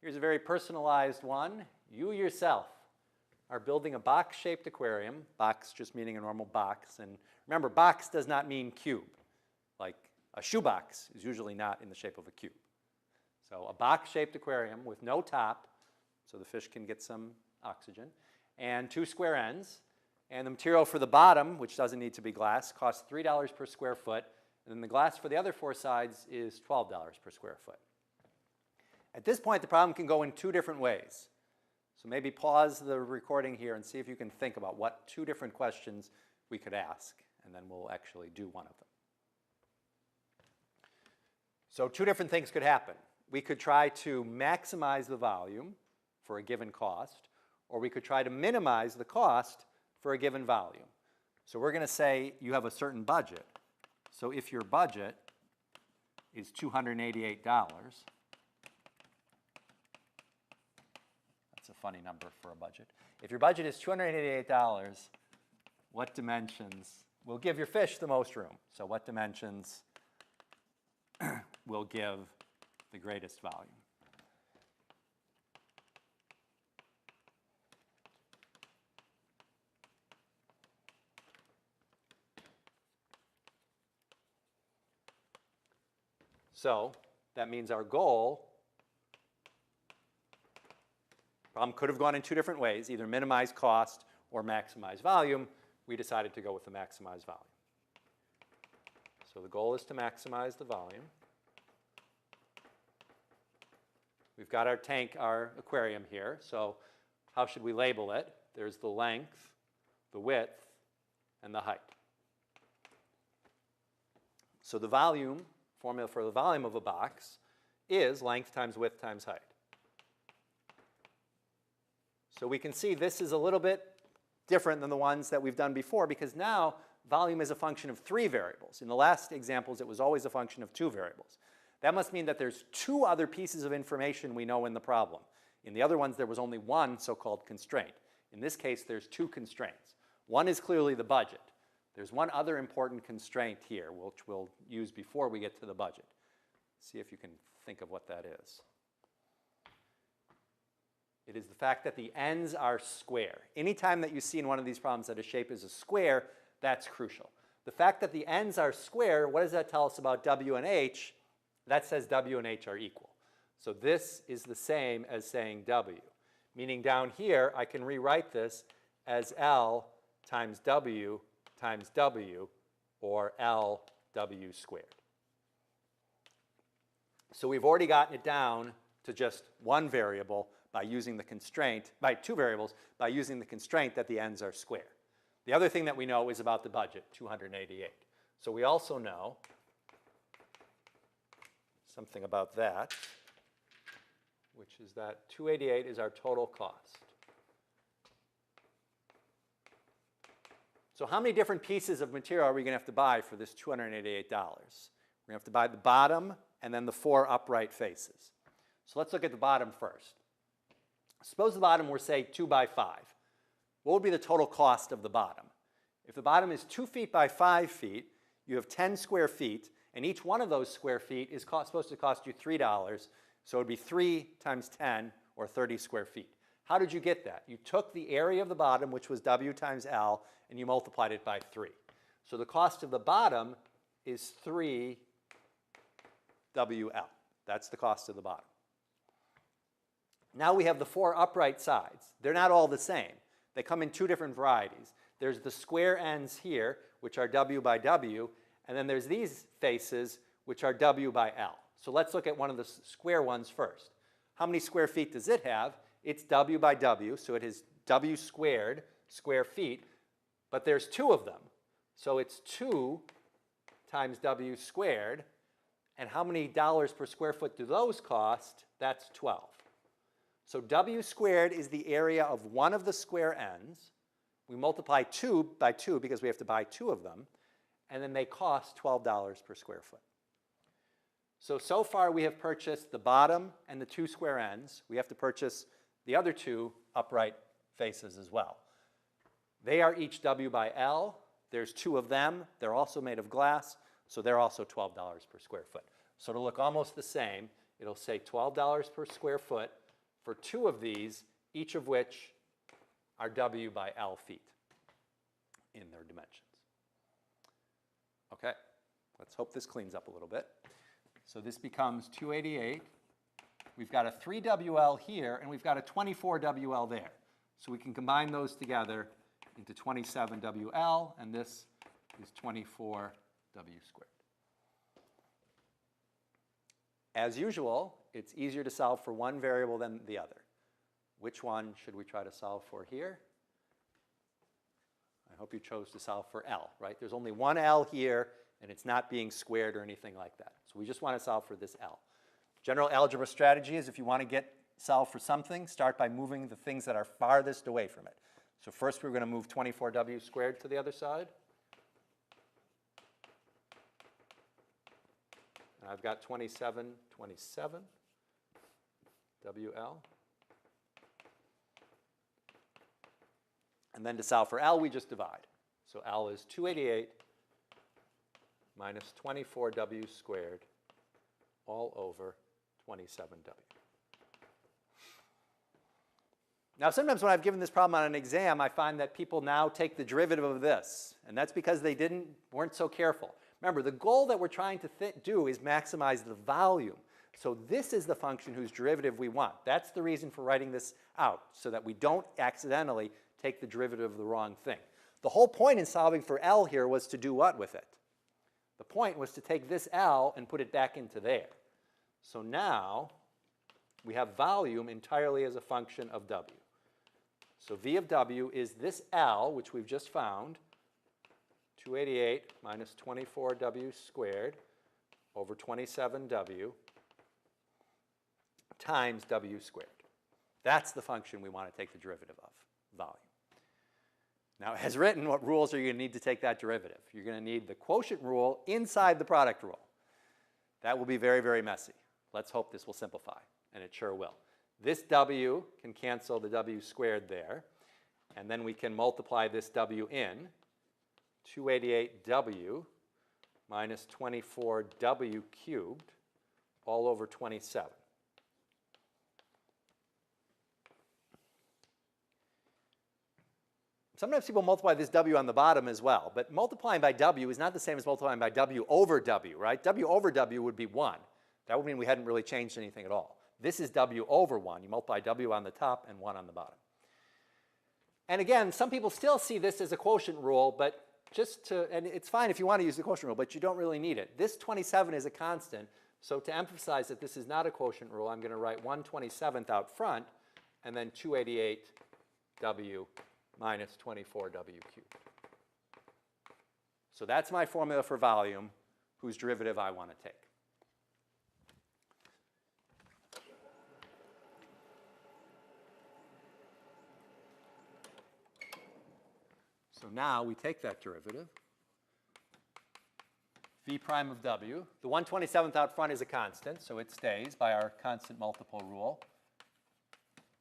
Here's a very personalized one. You yourself are building a box-shaped aquarium, box just meaning a normal box. And remember, box does not mean cube. Like a shoebox is usually not in the shape of a cube. So a box-shaped aquarium with no top, so the fish can get some oxygen, and 2 square ends. And the material for the bottom, which doesn't need to be glass, costs $3 per square foot. And then the glass for the other 4 sides is $12 per square foot. At this point, the problem can go in 2 different ways. So maybe pause the recording here and see if you can think about what 2 different questions we could ask, and then we'll actually do one of them. So 2 different things could happen. We could try to maximize the volume for a given cost, or we could try to minimize the cost for a given volume. So we're going to say you have a certain budget. So if your budget is $288, that's a funny number for a budget. If your budget is $288, what dimensions will give your fish the most room? So what dimensions will give the greatest volume? So that means our goal problem could have gone in 2 different ways, either minimize cost or maximize volume. We decided to go with the maximize volume. So the goal is to maximize the volume. We've got our tank, our aquarium here. So how should we label it? There's the length, the width, and the height. So the volume, formula for the volume of a box, is length times width times height. So we can see this is a little bit different than the ones that we've done before, because now volume is a function of 3 variables. In the last examples, it was always a function of 2 variables. That must mean that there's 2 other pieces of information we know in the problem. In the other ones, there was only 1 so-called constraint. In this case, there's 2 constraints. One is clearly the budget. There's one other important constraint here, which we'll use before we get to the budget. See if you can think of what that is. It is the fact that the ends are square. Anytime that you see in one of these problems that a shape is a square, that's crucial. The fact that the ends are square, what does that tell us about W and H? That says W and H are equal. So this is the same as saying W, meaning down here I can rewrite this as L times W, or LW squared. So we've already gotten it down to just 1 variable by using the constraint, by 2 variables, by using the constraint that the ends are square. The other thing that we know is about the budget, 288. So we also know something about that, which is that 288 is our total cost. So how many different pieces of material are we going to have to buy for this $288? We're going to have to buy the bottom and then the 4 upright faces. So let's look at the bottom first. Suppose the bottom were, say, 2 by 5. What would be the total cost of the bottom? If the bottom is 2 feet by 5 feet, you have 10 square feet, and each one of those square feet is supposed to cost you $3, so it would be 3 times 10, or 30 square feet. How did you get that? You took the area of the bottom, which was W times L, and you multiplied it by 3. So the cost of the bottom is 3 WL. That's the cost of the bottom. Now we have the 4 upright sides. They're not all the same. They come in 2 different varieties. There's the square ends here, which are W by W, and then there's these faces, which are W by L. So let's look at one of the square ones first. How many square feet does it have? It's W by W, so it is W squared, square feet, but there's 2 of them. So it's 2 times W squared, and how many dollars per square foot do those cost? That's 12. So W squared is the area of one of the square ends. We multiply 2 by 2 because we have to buy 2 of them, and then they cost $12 per square foot. So far we have purchased the bottom and the 2 square ends. We have to purchase the other 2 upright faces as well. They are each W by L. There's 2 of them. They're also made of glass, so they're also $12 per square foot. So to look almost the same, it'll say $12 per square foot for 2 of these, each of which are W by L feet in their dimensions. Okay, let's hope this cleans up a little bit. So this becomes 288. We've got a 3WL here, and we've got a 24WL there. So we can combine those together into 27WL, and this is 24W squared. As usual, it's easier to solve for one variable than the other. Which one should we try to solve for here? I hope you chose to solve for L, right? There's only one L here, and it's not being squared or anything like that. So we just want to solve for this L. General algebra strategy is if you want to solve for something, start by moving the things that are farthest away from it. So first we're going to move 24W squared to the other side. And I've got 27 WL. And then to solve for L, we just divide. So L is 288 minus 24W squared all over 27W. Now, sometimes when I've given this problem on an exam, I find that people now take the derivative of this. And that's because they weren't so careful. Remember, the goal that we're trying to do is maximize the volume. So this is the function whose derivative we want. That's the reason for writing this out, so that we don't accidentally take the derivative of the wrong thing. The whole point in solving for L here was to do what with it? The point was to take this L and put it back into there. So now we have volume entirely as a function of W. So V of W is this L, which we've just found, 288 minus 24W squared over 27W times W squared. That's the function we want to take the derivative of, volume. Now, as written, what rules are you going to need to take that derivative? You're going to need the quotient rule inside the product rule. That will be very, very messy. Let's hope this will simplify, and it sure will. This W can cancel the W squared there, and then we can multiply this W in. 288W minus 24W cubed all over 27. Sometimes people multiply this W on the bottom as well, but multiplying by W is not the same as multiplying by W over W, right? W over W would be 1. That would mean we hadn't really changed anything at all. This is W over 1. You multiply W on the top and 1 on the bottom. And again, some people still see this as a quotient rule, but and it's fine if you want to use the quotient rule, but you don't really need it. This 27 is a constant, so to emphasize that this is not a quotient rule, I'm going to write 1/27th out front, and then 288W minus 24W cubed. So that's my formula for volume, whose derivative I want to take. So now we take that derivative, V prime of W. The 1/27th out front is a constant, so it stays by our constant multiple rule.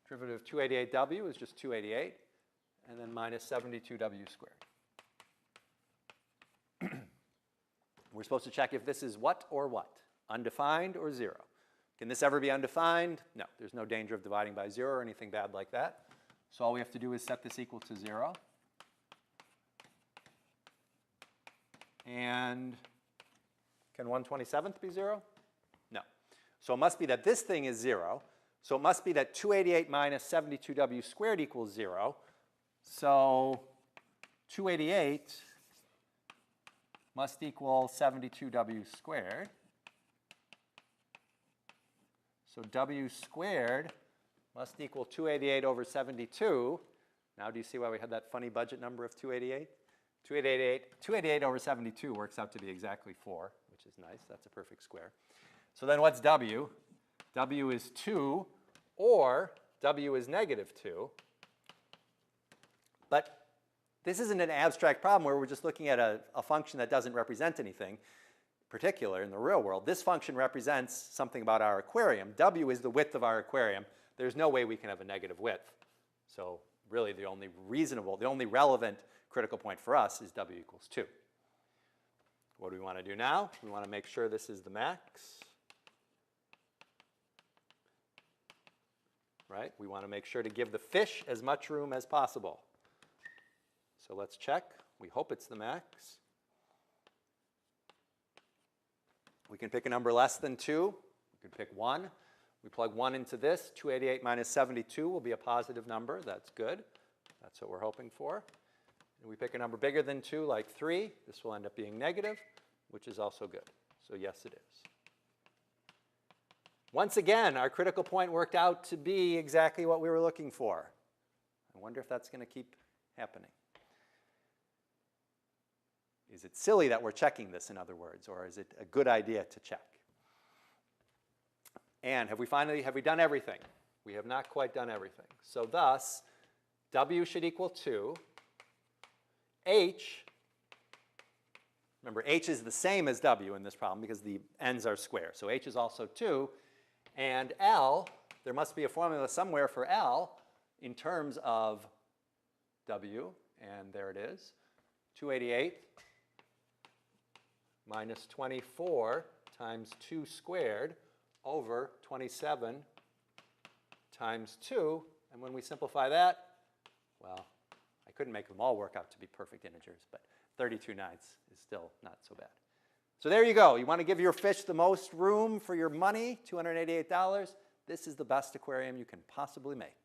Derivative of 288W is just 288, and then minus 72W squared. We're supposed to check if this is what or what? Undefined or 0? Can this ever be undefined? No, there's no danger of dividing by 0 or anything bad like that. So all we have to do is set this equal to 0. And can 1/27th be 0? No. So it must be that this thing is 0. So it must be that 288 minus 72W squared equals 0. So 288 must equal 72W squared. So W squared must equal 288 over 72. Now do you see why we had that funny budget number of 288? 288 over 72 works out to be exactly 4, which is nice. That's a perfect square. So then what's W? W is 2, or W is negative 2. But this isn't an abstract problem where we're just looking at a function that doesn't represent anything particular in the real world. This function represents something about our aquarium. W is the width of our aquarium. There's no way we can have a negative width. So really the only relevant critical point for us is W equals 2. What do we want to do now? We want to make sure this is the max. right? We want to make sure to give the fish as much room as possible. So let's check. We hope it's the max. We can pick a number less than 2. We can pick 1. We plug 1 into this. 288 minus 72 will be a positive number. That's good. That's what we're hoping for. And we pick a number bigger than 2, like 3. This will end up being negative, which is also good. So yes, it is. Once again, our critical point worked out to be exactly what we were looking for. I wonder if that's going to keep happening. Is it silly that we're checking this, in other words, or is it a good idea to check? And have we done everything? We have not quite done everything. So thus, W should equal 2. H, remember H is the same as W in this problem because the ends are square. So H is also 2. And L, there must be a formula somewhere for L in terms of W, and there it is. 288 minus 24 times 2 squared over 27 times 2. And when we simplify that, well, I couldn't make them all work out to be perfect integers, but 32 ninths is still not so bad. So there you go. You want to give your fish the most room for your money, $288. This is the best aquarium you can possibly make.